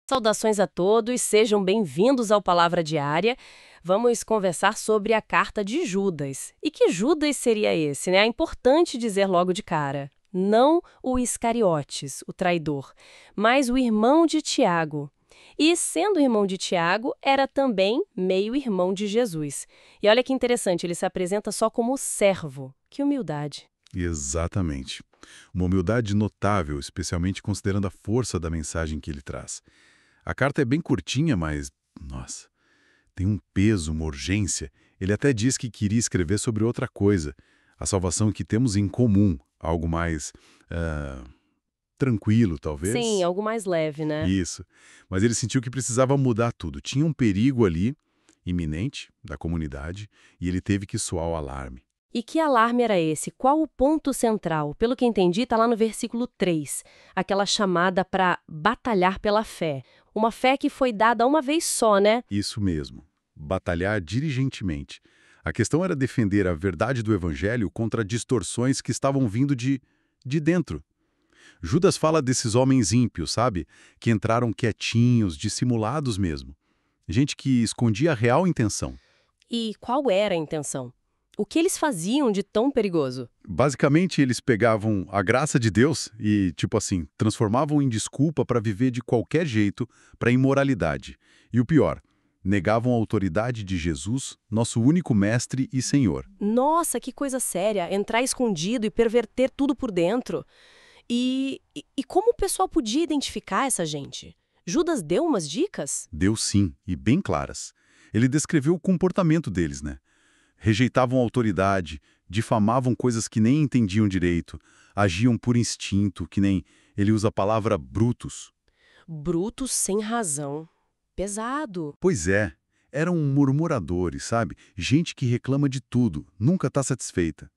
Saudações a todos, sejam bem-vindos ao Palavra Diária. Vamos conversar sobre a carta de Judas. E que Judas seria esse, né? É importante dizer logo de cara. Não o Iscariotes, o traidor, mas o irmão de Tiago. E, sendo irmão de Tiago, era também meio-irmão de Jesus. E olha que interessante, ele se apresenta só como servo. Que humildade. Exatamente. Uma humildade notável, especialmente considerando a força da mensagem que ele traz. A carta é bem curtinha, mas, nossa, tem um peso, uma urgência. Ele até diz que queria escrever sobre outra coisa, a salvação que temos em comum, algo mais tranquilo, Sim, talvez. algo mais leve, né? Isso. Mas ele sentiu que precisava mudar tudo. Tinha um perigo ali, iminente, da comunidade, e ele teve que soar o alarme. E que alarme era esse? Qual o ponto central? Pelo que entendi, está lá no versículo 3, aquela chamada para batalhar pela fé. Uma fé que foi dada uma vez só, né? Isso mesmo. Batalhar diligentemente. A questão era defender a verdade do evangelho contra distorções que estavam vindo de dentro. Judas fala desses homens ímpios, sabe? Que entraram quietinhos, dissimulados mesmo. Gente que escondia a real intenção. E qual era a intenção? O que eles faziam de tão perigoso? Basicamente, eles pegavam a graça de Deus e, tipo assim, transformavam em desculpa para viver de qualquer jeito para a imoralidade. E o pior, negavam a autoridade de Jesus, nosso único mestre e Senhor. Nossa, que coisa séria! Entrar escondido e perverter tudo por dentro. E como o pessoal podia identificar essa gente? Judas deu umas dicas? Deu sim, e bem claras. Ele descreveu o comportamento deles, né? Rejeitavam a autoridade, difamavam coisas que nem entendiam direito, agiam por instinto, que nem ele usa a palavra brutos. Brutos sem razão. Pesado. Pois é, eram murmuradores, sabe? Gente que reclama de tudo, nunca está satisfeita.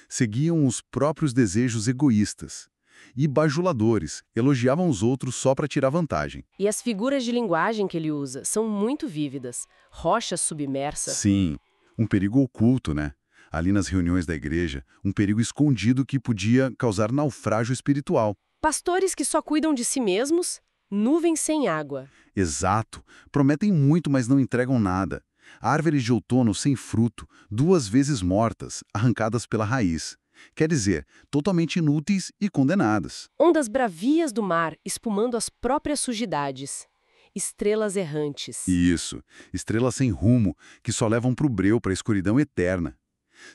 Seguiam os próprios desejos egoístas. E bajuladores, elogiavam os outros só para tirar vantagem. E as figuras de linguagem que ele usa são muito vívidas. Rocha submersa. Sim, um perigo oculto, né? Ali nas reuniões da igreja, um perigo escondido que podia causar naufrágio espiritual. Pastores que só cuidam de si mesmos. Nuvens sem água. Exato. Prometem muito, mas não entregam nada. Árvores de outono sem fruto, 2 vezes mortas, arrancadas pela raiz. Quer dizer, totalmente inúteis e condenadas. Ondas bravias do mar espumando as próprias sujidades. Estrelas errantes. Isso, estrelas sem rumo, que só levam para o breu, para a escuridão eterna.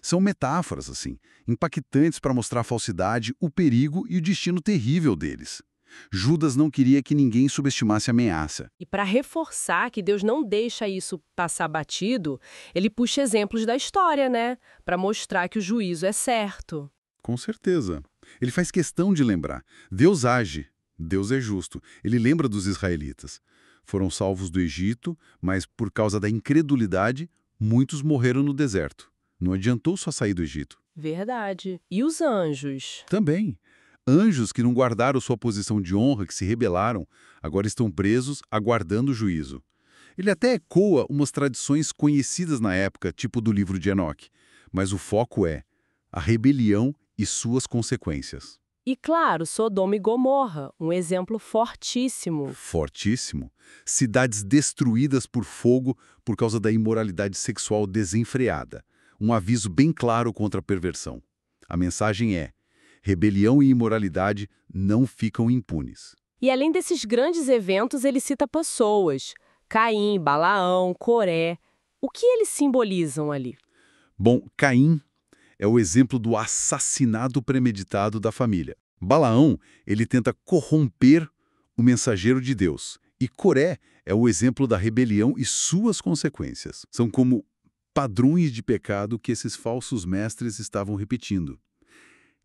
São metáforas, assim, impactantes para mostrar a falsidade, o perigo e o destino terrível deles. Judas não queria que ninguém subestimasse a ameaça. E para reforçar que Deus não deixa isso passar batido, ele puxa exemplos da história, né? Para mostrar que o juízo é certo. Com certeza. Ele faz questão de lembrar. Deus age. Deus é justo. Ele lembra dos israelitas. Foram salvos do Egito, mas por causa da incredulidade, muitos morreram no deserto. Não adiantou só sair do Egito. Verdade. E os anjos? Também. Anjos que não guardaram sua posição de honra, que se rebelaram, agora estão presos, aguardando o juízo. Ele até ecoa umas tradições conhecidas na época, tipo do livro de Enoque. Mas o foco é a rebelião e suas consequências. E claro, Sodoma e Gomorra, um exemplo fortíssimo. Fortíssimo. Cidades destruídas por fogo por causa da imoralidade sexual desenfreada. Um aviso bem claro contra a perversão. A mensagem é: rebelião e imoralidade não ficam impunes. E além desses grandes eventos, ele cita pessoas. Caim, Balaão, Coré. O que eles simbolizam ali? Bom, Caim é o exemplo do assassinato premeditado da família. Balaão, ele tenta corromper o mensageiro de Deus. E Coré é o exemplo da rebelião e suas consequências. São como padrões de pecado que esses falsos mestres estavam repetindo.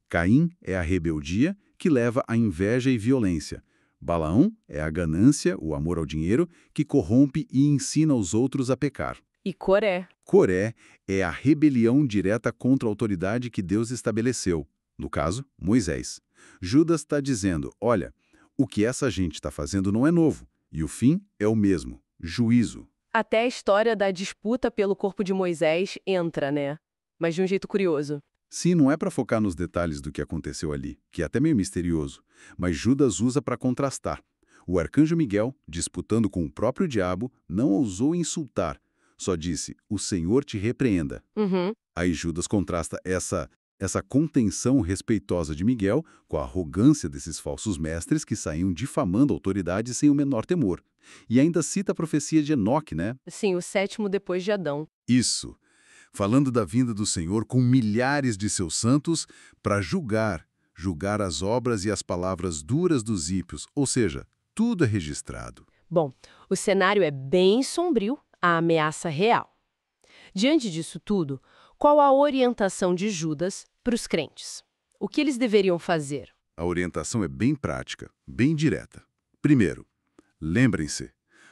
Caim é a rebeldia que leva à inveja e violência. Balaão é a ganância, o amor ao dinheiro, que corrompe e ensina os outros a pecar. E Coré. Coré é a rebelião direta contra a autoridade que Deus estabeleceu, no caso, Moisés. Judas está dizendo, olha, o que essa gente está fazendo não é novo, e o fim é o mesmo, juízo. Até a história da disputa pelo corpo de Moisés entra, né? Mas de um jeito curioso. Sim, não é para focar nos detalhes do que aconteceu ali, que é até meio misterioso, mas Judas usa para contrastar. O arcanjo Miguel, disputando com o próprio diabo, não ousou insultar, só disse, o Senhor te repreenda. Uhum. Aí Judas contrasta essa contenção respeitosa de Miguel com a arrogância desses falsos mestres que saíam difamando a autoridade sem o menor temor. E ainda cita a profecia de Enoque, né? Sim, o sétimo depois de Adão. Isso, falando da vinda do Senhor com milhares de seus santos para julgar as obras e as palavras duras dos ímpios, ou seja, tudo é registrado. Bom, o cenário é bem sombrio, a ameaça real. Diante disso tudo, qual a orientação de Judas para os crentes? O que eles deveriam fazer? A orientação é bem prática, bem direta. Primeiro,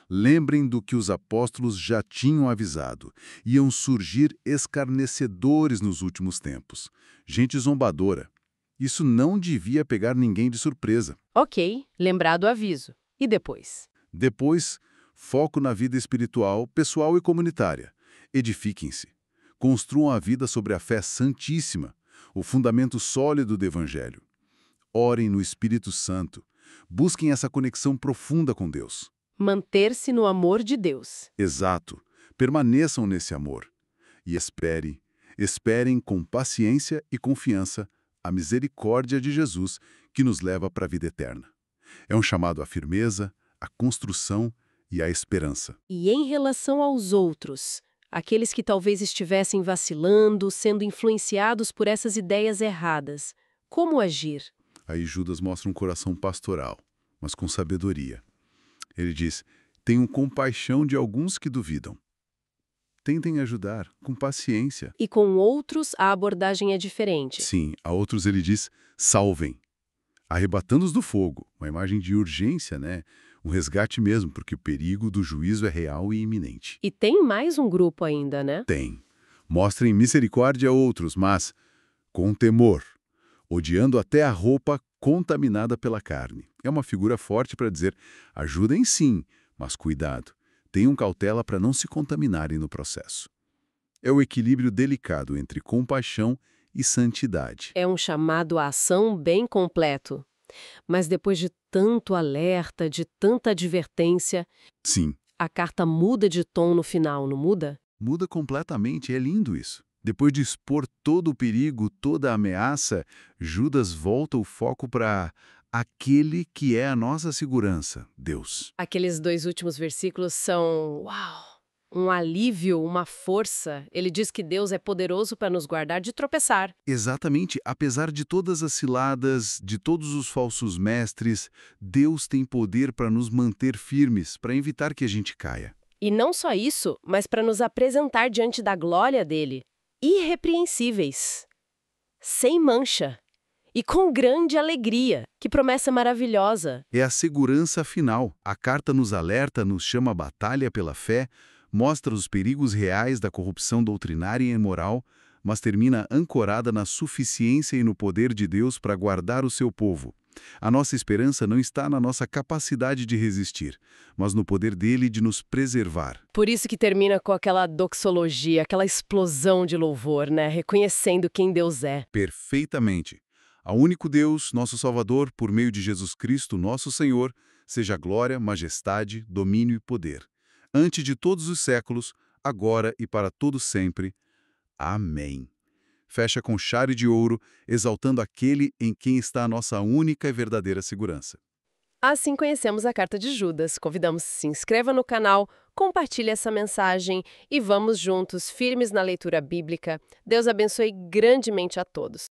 lembrem do que os apóstolos já tinham avisado. Iam surgir escarnecedores nos últimos tempos. Gente zombadora. Isso não devia pegar ninguém de surpresa. Ok, lembrado o aviso. E depois? Depois, foco na vida espiritual, pessoal e comunitária. Edifiquem-se. Construam a vida sobre a fé santíssima, o fundamento sólido do Evangelho. Orem no Espírito Santo. Busquem essa conexão profunda com Deus. Manter-se no amor de Deus. Exato. Permaneçam nesse amor. E esperem com paciência e confiança a misericórdia de Jesus que nos leva para a vida eterna. É um chamado à firmeza, à construção e à esperança. E em relação aos outros, aqueles que talvez estivessem vacilando, sendo influenciados por essas ideias erradas, como agir? Aí Judas mostra um coração pastoral, mas com sabedoria. Ele diz, tenham compaixão de alguns que duvidam. Tentem ajudar, com paciência. E com outros, a abordagem é diferente. Sim, a outros ele diz, salvem. Arrebatando-os do fogo, uma imagem de urgência, né? Um resgate mesmo, porque o perigo do juízo é real e iminente. E tem mais um grupo ainda, né? Tem. Mostrem misericórdia a outros, mas com temor, odiando até a roupa contaminada pela carne. É uma figura forte para dizer, ajudem sim, mas cuidado. Tenham cautela para não se contaminarem no processo. É o equilíbrio delicado entre compaixão e santidade. É um chamado à ação bem completo. Mas depois de tanto alerta, de tanta advertência, Sim, a carta muda de tom no final, não muda? muda completamente, é lindo isso. Depois de expor todo o perigo, toda a ameaça, Judas volta o foco para aquele que é a nossa segurança, Deus. Aqueles 2 últimos versículos são, uau, um alívio, uma força. Ele diz que Deus é poderoso para nos guardar de tropeçar. Exatamente, apesar de todas as ciladas, de todos os falsos mestres, Deus tem poder para nos manter firmes, para evitar que a gente caia. E não só isso, mas para nos apresentar diante da glória dele, irrepreensíveis, sem mancha e com grande alegria. Que promessa maravilhosa! É a segurança final. A carta nos alerta, nos chama à batalha pela fé, mostra os perigos reais da corrupção doutrinária e imoral, mas termina ancorada na suficiência e no poder de Deus para guardar o seu povo. A nossa esperança não está na nossa capacidade de resistir, mas no poder dele de nos preservar. Por isso que termina com aquela doxologia, aquela explosão de louvor, né? Reconhecendo quem Deus é. Perfeitamente. Ao único Deus, nosso Salvador, por meio de Jesus Cristo, nosso Senhor, seja glória, majestade, domínio e poder. Antes de todos os séculos, agora e para todo sempre. Amém. Fecha com chave de ouro, exaltando aquele em quem está a nossa única e verdadeira segurança. Assim conhecemos a carta de Judas. Convidamos se inscreva no canal, compartilhe essa mensagem e vamos juntos, firmes na leitura bíblica. Deus abençoe grandemente a todos.